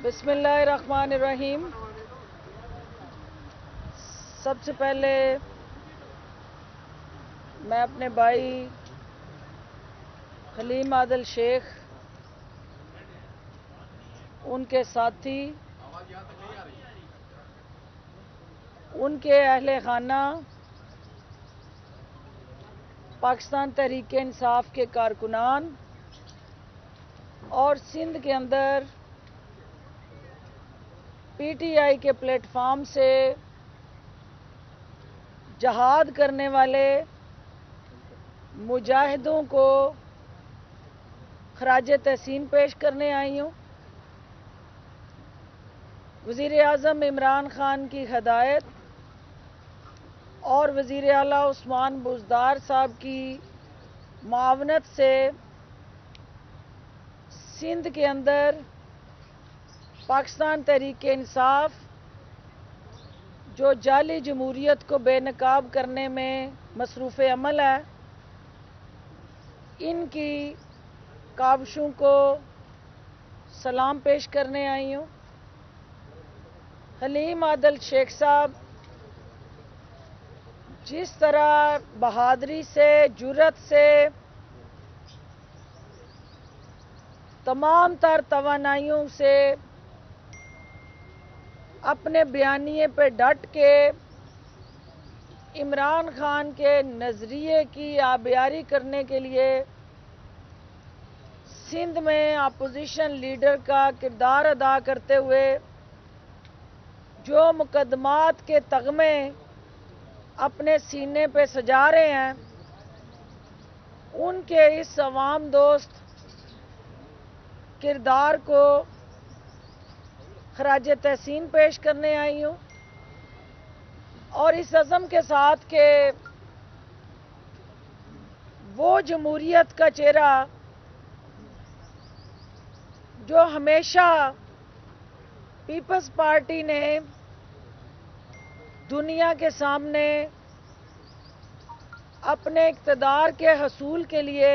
بسم اللہ الرحمن الرحیم۔ سب سے پہلے میں اپنے بھائی حلیم عادل شیخ، ان کے ساتھی، ان کے اہل خانہ، پاکستان تحریک انصاف کے کارکنان اور سندھ کے اندر پی ٹی آئی کے پلیٹ فارم سے جہاد کرنے والے مجاہدوں کو خراج تحسین پیش کرنے آئی ہوں۔ وزیر اعظم عمران خان کی ہدایت اور وزیر اعلیٰ عثمان بزدار صاحب کی معاونت سے سندھ کے اندر پاکستان تحریک انصاف جو جعلی جمہوریت کو بے نقاب کرنے میں مصروف عمل ہے، ان کی کاوشوں کو سلام پیش کرنے آئی ہوں۔ حلیم عادل شیخ صاحب جس طرح بہادری سے، جرأت سے، تمام تر توانائیوں سے اپنے بیانیے پہ ڈٹ کے عمران خان کے نظریے کی آبیاری کرنے کے لیے سندھ میں اپوزیشن لیڈر کا کردار ادا کرتے ہوئے جو مقدمات کے تغمے اپنے سینے پہ سجا رہے ہیں، ان کے اس عوام دوست کردار کو خراج تحسین پیش کرنے آئی ہوں، اور اس عزم کے ساتھ کہ وہ جمہوریت کا چہرہ جو ہمیشہ پیپلز پارٹی نے دنیا کے سامنے اپنے اقتدار کے حصول کے لیے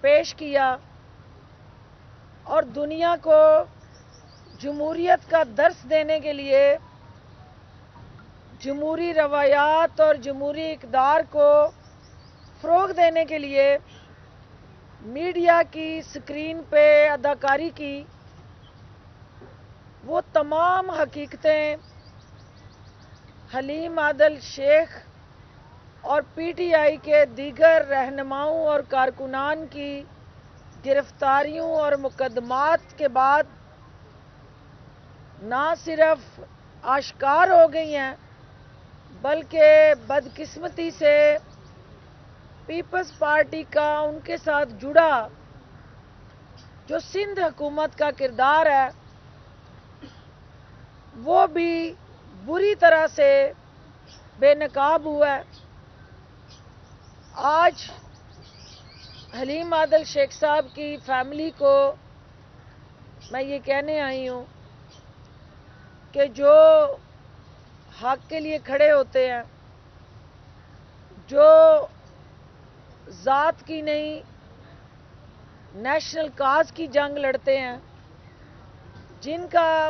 پیش کیا اور دنیا کو جمہوریت کا درس دینے کے لیے جمہوری روایات اور جمہوری اقدار کو فروغ دینے کے لیے میڈیا کی سکرین پہ اداکاری کی، وہ تمام حقیقتیں حلیم عادل شیخ اور پی ٹی آئی کے دیگر رہنماؤں اور کارکنان کی گرفتاریوں اور مقدمات کے بعد نہ صرف آشکار ہو گئی ہیں، بلکہ بدقسمتی سے پیپلز پارٹی کا ان کے ساتھ جڑا جو سندھ حکومت کا کردار ہے، وہ بھی بری طرح سے بے نقاب ہوا ہے۔ آج حلیم عادل شیخ صاحب کی فیملی کو میں یہ کہنے آئی ہوں کہ جو حق کے لیے کھڑے ہوتے ہیں، جو ذات کی نہیں نیشنل کاز کی جنگ لڑتے ہیں، جن کا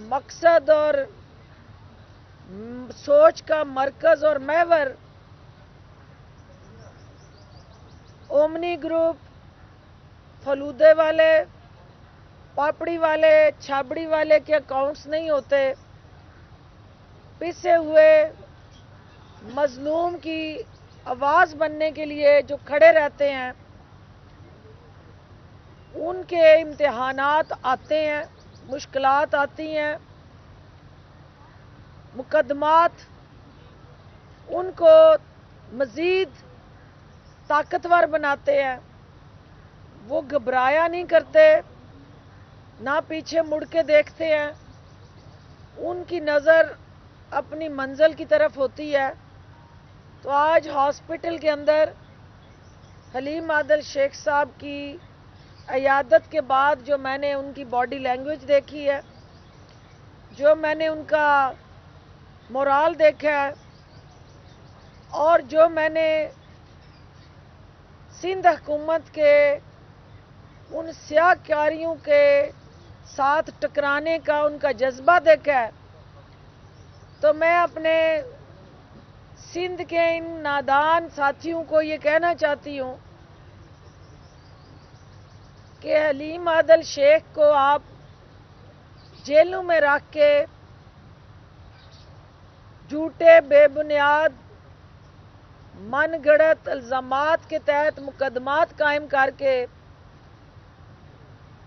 مقصد اور سوچ کا مرکز اور محور اومنی گروپ، فلودے والے، پاپڑی والے، چھابڑی والے کے اکاؤنٹس نہیں ہوتے، پسے ہوئے مظلوم کی آواز بننے کے لیے جو کھڑے رہتے ہیں، ان کے امتحانات آتے ہیں، مشکلات آتی ہیں، مقدمات ان کو مزید طاقتور بناتے ہیں۔ وہ گھبرایا نہیں کرتے، نہ پیچھے مڑ کے دیکھتے ہیں، ان کی نظر اپنی منزل کی طرف ہوتی ہے۔ تو آج ہاسپٹل کے اندر حلیم عادل شیخ صاحب کی عیادت کے بعد جو میں نے ان کی باڈی لینگویج دیکھی ہے، جو میں نے ان کا مورال دیکھا ہے، اور جو میں نے سندھ حکومت کے ان سیاہ کاریوں کے ساتھ ٹکرانے کا ان کا جذبہ دیکھا ہے تو میں اپنے سندھ کے ان نادان ساتھیوں کو یہ کہنا چاہتی ہوں کہ حلیم عادل شیخ کو آپ جیلوں میں رکھ کے جھوٹے بے بنیاد من گڑت الزامات کے تحت مقدمات قائم کر کے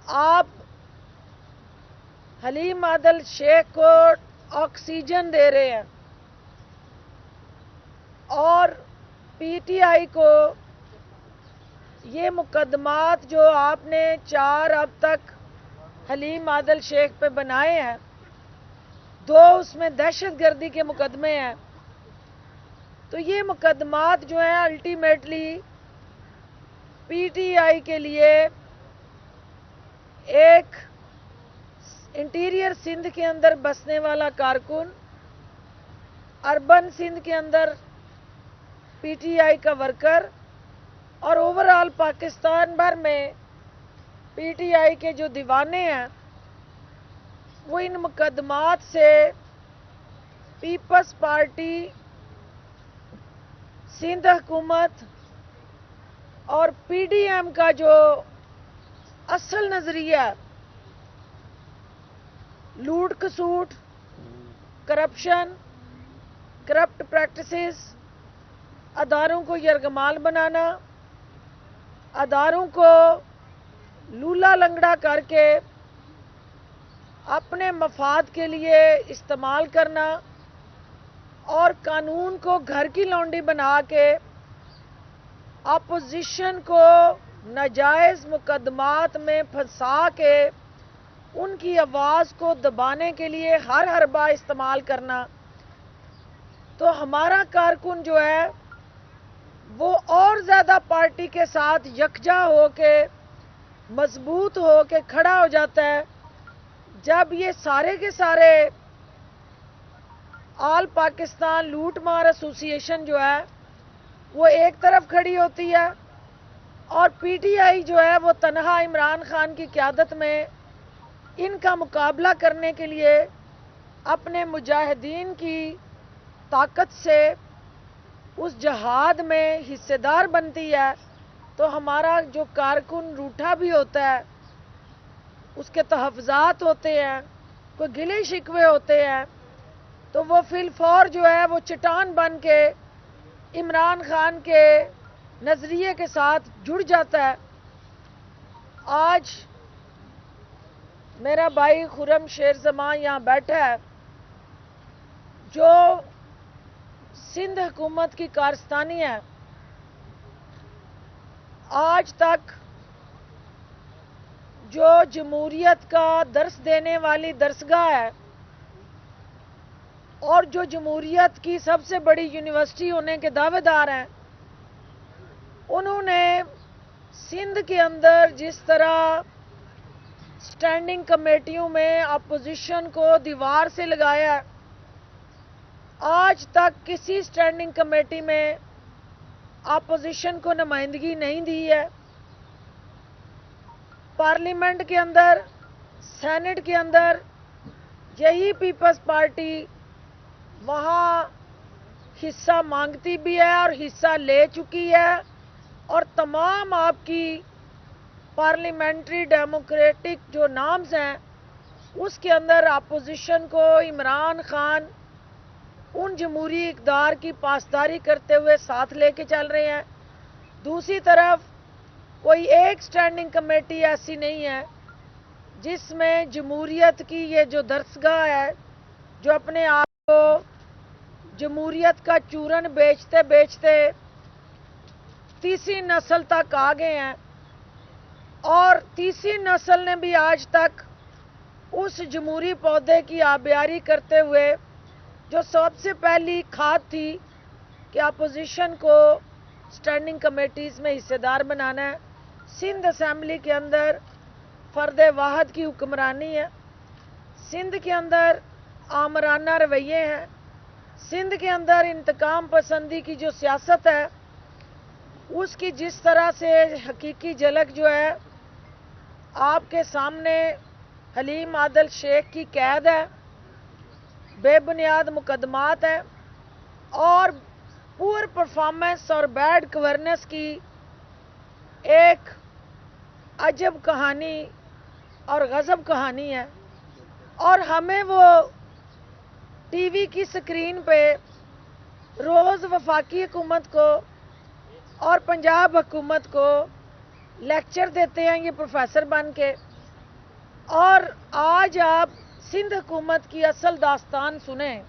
آپ حلیم عادل شیخ کو آکسیجن دے رہے ہیں اور پی ٹی آئی کو یہ مقدمات جو آپ نے 4 اب تک حلیم عادل شیخ پہ بنائے ہیں 2 اس میں دہشت گردی کے مقدمے ہیں تو یہ مقدمات جو ہیں الٹیمیٹلی پی ٹی آئی کے لیے ایک انٹیریئر سندھ کے اندر بسنے والا کارکن اربن سندھ کے اندر پی ٹی آئی کا ورکر اور اوور آل پاکستان بھر میں پی ٹی آئی کے جو دیوانے ہیں وہ ان مقدمات سے پیپلز پارٹی سندھ حکومت اور پی ڈی ایم کا جو اصل نظریہ لوٹ کسوٹ کرپشن کرپٹ پریکٹسز اداروں کو یرغمال بنانا اداروں کو لولا لنگڑا کر کے اپنے مفاد کے لیے استعمال کرنا اور قانون کو گھر کی لونڈی بنا کے اپوزیشن کو ناجائز مقدمات میں پھنسا کے ان کی آواز کو دبانے کے لیے ہر حربہ استعمال کرنا تو ہمارا کارکن جو ہے وہ اور زیادہ پارٹی کے ساتھ یکجا ہو کے مضبوط ہو کے کھڑا ہو جاتا ہے جب یہ سارے کے سارے آل پاکستان لوٹ مار ایسوسی ایشن جو ہے وہ ایک طرف کھڑی ہوتی ہے اور پی ٹی آئی جو ہے وہ تنہا عمران خان کی قیادت میں ان کا مقابلہ کرنے کے لیے اپنے مجاہدین کی طاقت سے اس جہاد میں حصے دار بنتی ہے تو ہمارا جو کارکن روٹھا بھی ہوتا ہے اس کے تحفظات ہوتے ہیں کوئی گلے شکوے ہوتے ہیں تو وہ فی الفور جو ہے وہ چٹان بن کے عمران خان کے نظریے کے ساتھ جڑ جاتا ہے آج میرا بھائی خرم شیر زمان یہاں بیٹھا ہے جو سندھ حکومت کی کارستانی ہے آج تک جو جمہوریت کا درس دینے والی درسگاہ ہے اور جو جمہوریت کی سب سے بڑی یونیورسٹی ہونے کے دعوے دار ہیں انہوں نے سندھ کے اندر جس طرح سٹینڈنگ کمیٹیوں میں اپوزیشن کو دیوار سے لگایا آج تک کسی سٹینڈنگ کمیٹی میں اپوزیشن کو نمائندگی نہیں دی ہے پارلیمنٹ کے اندر سینٹ کے اندر یہی پیپلز پارٹی وہاں حصہ مانگتی بھی ہے اور حصہ لے چکی ہے اور تمام آپ کی پارلیمنٹری ڈیموکریٹک جو نامز ہیں اس کے اندر اپوزیشن کو عمران خان ان جمہوری اقدار کی پاسداری کرتے ہوئے ساتھ لے کے چل رہے ہیں دوسری طرف کوئی ایک سٹینڈنگ کمیٹی ایسی نہیں ہے جس میں جمہوریت کی یہ جو درسگاہ ہے جو اپنے آپ کو جمہوریت کا چورن بیچتے بیچتے تیسری نسل تک آ گئے ہیں اور تیسری نسل نے بھی آج تک اس جمہوری پودے کی آبیاری کرتے ہوئے جو سب سے پہلی کھاد تھی کہ اپوزیشن کو سٹینڈنگ کمیٹیز میں حصے دار بنانا ہے سندھ اسمبلی کے اندر فرد واحد کی حکمرانی ہے سندھ کے اندر آمرانہ رویے ہیں سندھ کے اندر انتقام پسندی کی جو سیاست ہے اس کی جس طرح سے حقیقی جھلک جو ہے آپ کے سامنے حلیم عادل شیخ کی قید ہے، بے بنیاد مقدمات ہیں اور پور پرفارمنس اور بیڈ گورننس کی ایک عجب کہانی اور غضب کہانی ہے، اور ہمیں وہ ٹی وی کی سکرین پہ روز وفاقی حکومت کو اور پنجاب حکومت کو لیکچر دیتے ہیں یہ پروفیسر بن کے، اور آج آپ سندھ حکومت کی اصل داستان سنیں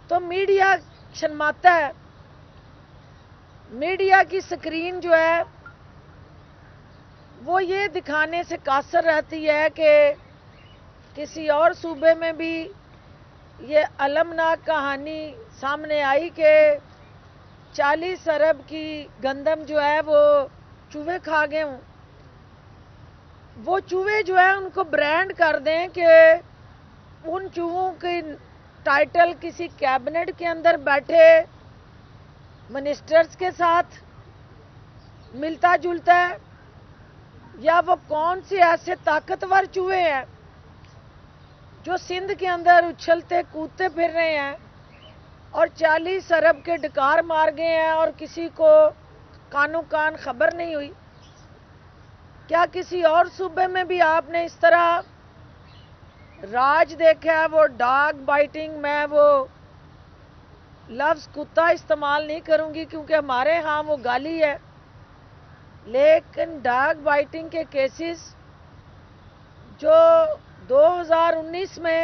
تو میڈیا شرماتا ہے۔ میڈیا کی سکرین جو ہے وہ یہ دکھانے سے قاصر رہتی ہے کہ کسی اور صوبے میں بھی یہ المناک کہانی سامنے آئی کہ 40 ارب کی گندم جو ہے وہ چوہے کھا گئے ہوں۔ وہ چوہے جو ہے ان کو برانڈ کر دیں کہ ان چوہوں کی ٹائٹل کسی کیبنٹ کے اندر بیٹھے منسٹرز کے ساتھ ملتا جلتا ہے، یا وہ کون سے ایسے طاقتور چوہے ہیں جو سندھ کے اندر اچھلتے کودتے پھر رہے ہیں اور 40 ارب کے ڈکار مار گئے ہیں اور کسی کو کانوں کان خبر نہیں ہوئی۔ کیا کسی اور صوبے میں بھی آپ نے اس طرح راج دیکھا ہے؟ وہ ڈاگ بائٹنگ، میں وہ لفظ کتا استعمال نہیں کروں گی کیونکہ ہمارے ہاں وہ گالی ہے، لیکن ڈاگ بائٹنگ کے کیسز جو 2019 میں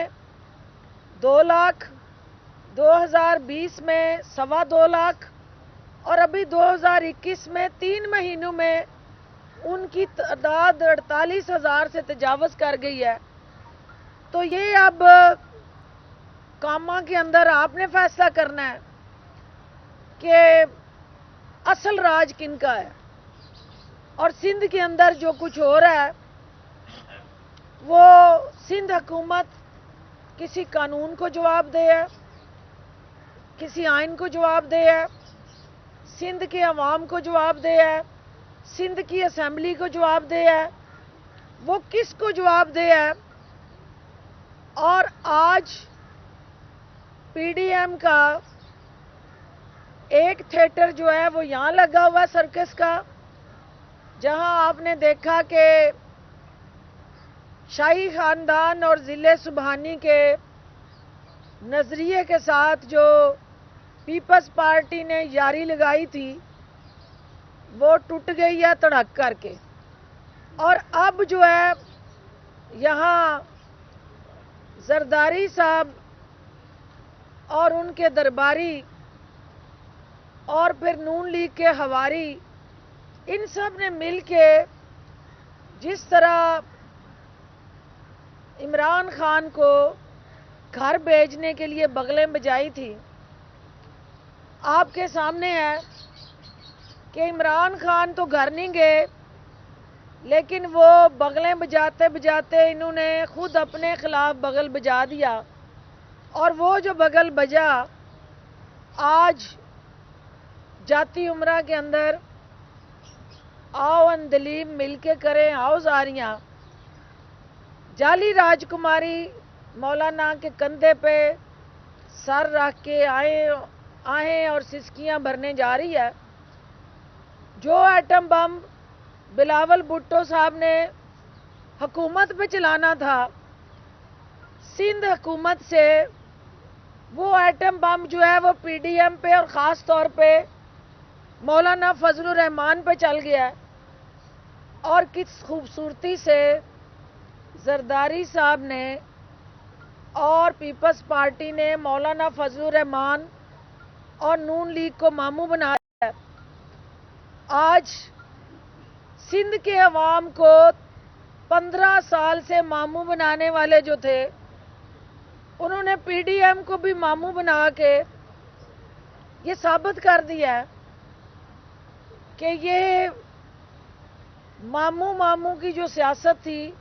2 لاکھ، 2020 میں 2.25 لاکھ اور ابھی 2021 میں 3 مہینوں میں ان کی تعداد 48,000 سے تجاوز کر گئی ہے، تو یہ اب کاما کے اندر آپ نے فیصلہ کرنا ہے کہ اصل راج کن کا ہے، اور سندھ کے اندر جو کچھ ہو رہا ہے وہ سندھ حکومت کسی قانون کو جواب دہ ہے، کسی آئین کو جواب دہ ہے، سندھ کے عوام کو جواب دہ ہے، سندھ کی اسمبلی کو جواب دہ ہے، وہ کس کو جواب دہ ہے؟ اور آج پی ڈی ایم کا ایک تھیٹر جو ہے وہ یہاں لگا ہوا سرکس کا، جہاں آپ نے دیکھا کہ شاہی خاندان اور ضلع سبحانی کے نظریے کے ساتھ جو پیپلز پارٹی نے یاری لگائی تھی وہ ٹوٹ گئی ہے تڑک کر کے، اور اب جو ہے یہاں زرداری صاحب اور ان کے درباری اور پھر نون لیگ کے حواری ان سب نے مل کے جس طرح عمران خان کو گھر بھیجنے کے لیے بغلیں بجائی تھی، آپ کے سامنے ہے کہ عمران خان تو گھر نہیں گئے لیکن وہ بغلیں بجاتے بجاتے انہوں نے خود اپنے خلاف بغل بجا دیا، اور وہ جو بغل بجا آج جاتی عمرہ کے اندر آؤ اندلیب مل کے کریں آؤ زاریاں، جعلی راجکماری مولانا کے کندھے پہ سر رکھ کے آہیں اور سسکیاں بھرنے جا رہی ہے۔ جو ایٹم بم بلاول بھٹو صاحب نے حکومت پہ چلانا تھا سندھ حکومت سے، وہ ایٹم بم جو ہے وہ پی ڈی ایم پہ اور خاص طور پہ مولانا فضل الرحمان پہ چل گیا ہے، اور کس خوبصورتی سے زرداری صاحب نے اور پیپلز پارٹی نے مولانا فضل الرحمان اور نون لیگ کو ماموں بنا دیا ہے۔ آج سندھ کے عوام کو 15 سال سے ماموں بنانے والے جو تھے انہوں نے پی ڈی ایم کو بھی ماموں بنا کے یہ ثابت کر دیا ہے کہ یہ ماموں ماموں کی جو سیاست تھی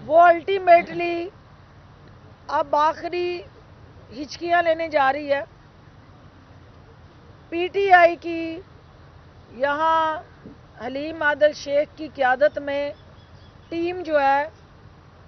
وہ الٹیمیٹلی اب آخری ہچکیاں لینے جا رہی ہے۔ پی ٹی آئی کی یہاں حلیم عادل شیخ کی قیادت میں ٹیم جو ہے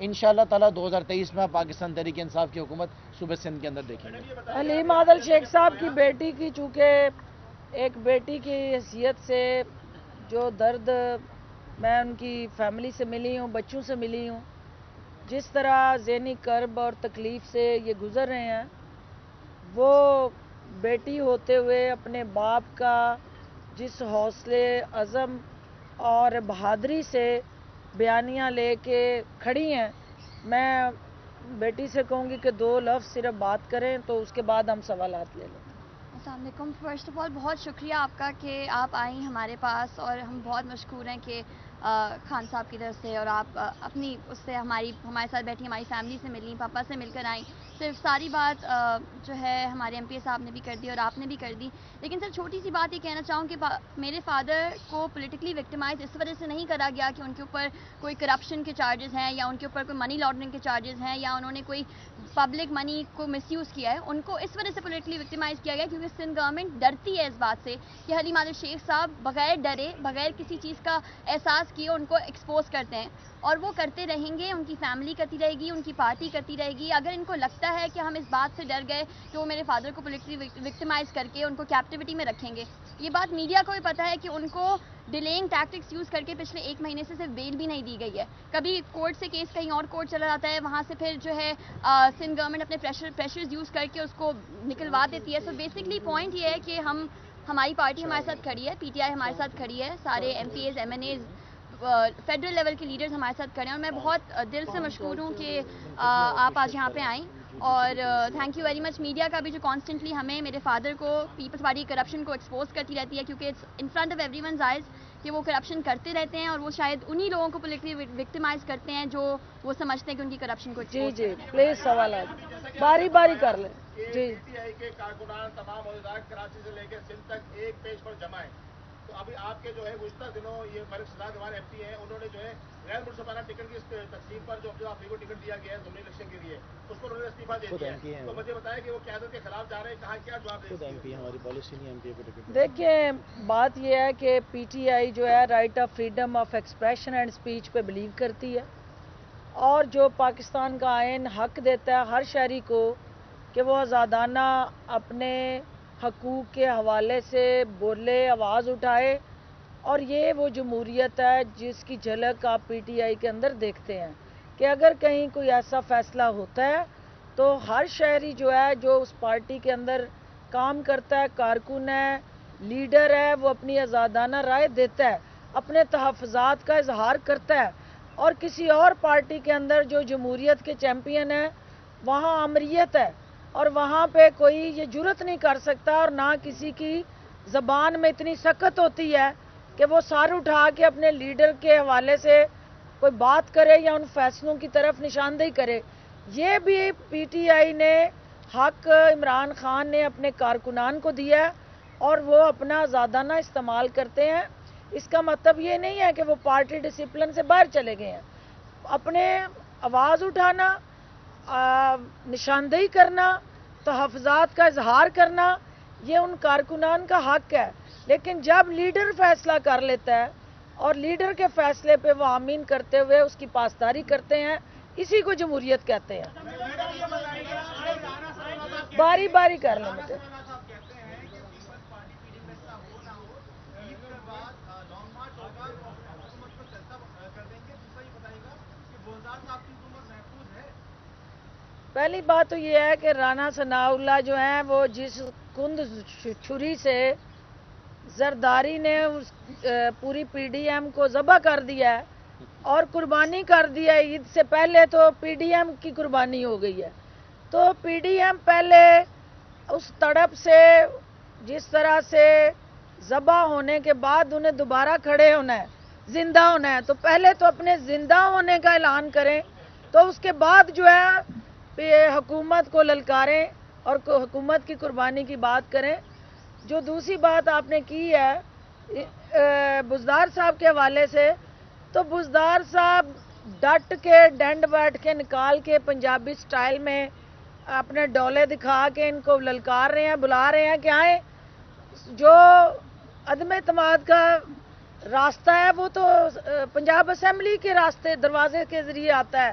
انشاءاللہ تعالیٰ 2023 میں آپ پاکستان تحریک انصاف کی حکومت صوبہ سندھ کے اندر دیکھیں گے. حلیم عادل شیخ صاحب کی بیٹی کی چونکہ ایک بیٹی کی حیثیت سے جو درد میں ان کی فیملی سے ملی ہوں، بچوں سے ملی ہوں، جس طرح ذہنی کرب اور تکلیف سے یہ گزر رہے ہیں، وہ بیٹی ہوتے ہوئے اپنے باپ کا جس حوصلے عزم اور بہادری سے بیانیہ لے کے کھڑی ہیں، میں بیٹی سے کہوں گی کہ 2 لفظ صرف بات کریں تو اس کے بعد ہم سوالات لے لیں. السلام علیکم. فرسٹ آف آل بہت شکریہ آپ کا کہ آپ آئیں ہمارے پاس، اور ہم بہت مشکور ہیں کہ خان صاحب کی طرف سے، اور آپ اپنی اس سے ہمارے ساتھ بیٹھی، ہماری فیملی سے ملیں، پاپا سے مل کر آئیں. صرف ساری بات جو ہے ہمارے ایم پی اے صاحب نے بھی کر دی اور آپ نے بھی کر دی. لیکن سر چھوٹی سی بات یہ کہنا چاہوں کہ میرے فادر کو پولیٹیکلی وکٹمائز اس وجہ سے نہیں کرا گیا کہ ان کے اوپر کوئی کرپشن کے چارجز ہیں، یا ان کے اوپر کوئی منی لانڈرنگ کے چارجز ہیں، یا انہوں نے کوئی پبلک منی کو مس یوز کیا ہے. ان کو اس وجہ سے پولیٹیکلی وکٹمائز کیا گیا کیونکہ سندھ گورنمنٹ ڈرتی ہے اس بات سے کہ حلیم عادل شیخ صاحب بغیر ڈرے، بغیر کسی چیز کا احساس کیے ان کو ایکسپوز کرتے ہیں، اور وہ کرتے رہیں گے. ان کی فیملی کرتی رہے گی، ان کی پارٹی کرتی رہے گی. اگر ان کو لگتا ہے کہ ہم اس بات سے ڈر گئے کہ وہ میرے فادر کو پولیٹیکلی وکٹمائز کر کے ان کو کیپٹیوٹی میں رکھیں گے، یہ بات میڈیا کو بھی پتہ ہے کہ ان کو ڈیلینگ ٹیکٹکس یوز کر کے پچھلے 1 مہینے سے صرف بیل بھی نہیں دی گئی ہے. کبھی کورٹ سے کیس کہیں اور کورٹ چلا جاتا ہے، وہاں سے پھر جو ہے سندھ گورنمنٹ اپنے پریشرز یوز کر کے اس کو نکلوا دیتی ہے. سو بیسکلی پوائنٹ یہ ہے کہ ہماری پارٹی ہمارے ساتھ کھڑی ہے، پی ٹی آئی ہمارے ساتھ کھڑی ہے، سارے M P As, M N As, federal level کے لیڈرز ہمارے ساتھ کھڑے ہیں، اور میں بہت دل سے مشکور ہوں کہ آپ آج یہاں پہ آئیں. اور thank you very much media کا بھی جو کانسٹنٹلی ہمیں، میرے فادر کو، پیپلز پارٹی کرپشن کو ایکسپوز کرتی رہتی ہے، کیونکہ it's in front of every one's eyes کہ وہ کرپشن کرتے رہتے ہیں، اور وہ شاید انہی لوگوں کو پولیٹیکلی وکٹمائز کرتے ہیں جو وہ سمجھتے ہیں کہ ان کی کرپشن کو جی ایکسپوز جی پلیز سوالات باری باری کر لیں. جی پی ٹی آئی کے کارکنان تمام عہدیدار کراچی سے لے کے سندھ تک ایک پیج پر جمع ہیں. تو ابھی آپ کے جو ہے گزشتہ دنوں یہ ملک شہزاد ہمارے ایم پی ہیں، انہوں نے جو ہے غیر منصفانہ ٹکٹ کی تقسیم پر جو عبداللہ کو ٹکٹ دیا گیا ہے ضمنی الیکشن کے لیے، اس پر انہوں نے استعفیٰ دے دیا ہے. تو مجھے بتایا کہ وہ قیادت کے خلاف جا رہے ہیں، کہاں کیا جواب دیں؟ ایم پی ہماری پالیسی نہیں، ایم پی کو ٹکٹ. دیکھیں بات یہ ہے کہ پی ٹی آئی جو ہے right of freedom of expression and speech پہ بلیو کرتی ہے، اور جو پاکستان کا آئین حق دیتا ہے ہر شہری کو کہ وہ آزادانہ اپنے حقوق کے حوالے سے بولے، آواز اٹھائے. اور یہ وہ جمہوریت ہے جس کی جھلک آپ پی ٹی آئی کے اندر دیکھتے ہیں کہ اگر کہیں کوئی ایسا فیصلہ ہوتا ہے تو ہر شہری جو ہے، جو اس پارٹی کے اندر کام کرتا ہے، کارکن ہے، لیڈر ہے، وہ اپنی آزادانہ رائے دیتا ہے، اپنے تحفظات کا اظہار کرتا ہے. اور کسی اور پارٹی کے اندر جو جمہوریت کے چیمپئن ہیں، وہاں امریت ہے، اور وہاں پہ کوئی یہ جرت نہیں کر سکتا، اور نہ کسی کی زبان میں اتنی سخت ہوتی ہے کہ وہ سر اٹھا کے اپنے لیڈر کے حوالے سے کوئی بات کرے یا ان فیصلوں کی طرف نشاندہی کرے. یہ بھی پی ٹی آئی نے حق عمران خان نے اپنے کارکنان کو دیا ہے، اور وہ اپنا آزادانہ استعمال کرتے ہیں. اس کا مطلب یہ نہیں ہے کہ وہ پارٹی ڈسپلن سے باہر چلے گئے ہیں. اپنے آواز اٹھانا، نشاندہی کرنا، تحفظات کا اظہار کرنا، یہ ان کارکنان کا حق ہے. لیکن جب لیڈر فیصلہ کر لیتا ہے اور لیڈر کے فیصلے پہ وہ آمین کرتے ہوئے اس کی پاسداری کرتے ہیں، اسی کو جمہوریت کہتے ہیں. باری باری کر لیں مجھے. پہلی بات تو یہ ہے کہ رانا ثناء اللہ جو ہیں وہ جس کند چھری سے زرداری نے پوری پی ڈی ایم کو ذبح کر دیا ہے اور قربانی کر دیا ہے. عید سے پہلے تو پی ڈی ایم کی قربانی ہو گئی ہے. تو پی ڈی ایم پہلے اس تڑپ سے، جس طرح سے ذبح ہونے کے بعد انہیں دوبارہ کھڑے ہونا ہے، زندہ ہونا ہے، تو پہلے تو اپنے زندہ ہونے کا اعلان کریں، تو اس کے بعد جو ہے حکومت کو للکاریں اور حکومت کی قربانی کی بات کریں. جو دوسری بات آپ نے کی ہے بزدار صاحب کے حوالے سے، تو بزدار صاحب ڈٹ کے ڈنڈ بیٹھ کے نکال کے پنجابی سٹائل میں اپنے ڈولے دکھا کے ان کو للکار رہے ہیں، بلا رہے ہیں کہ آئیں. جو عدم اعتماد کا راستہ ہے وہ تو پنجاب اسمبلی کے راستے دروازے کے ذریعے آتا ہے.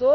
2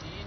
3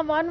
1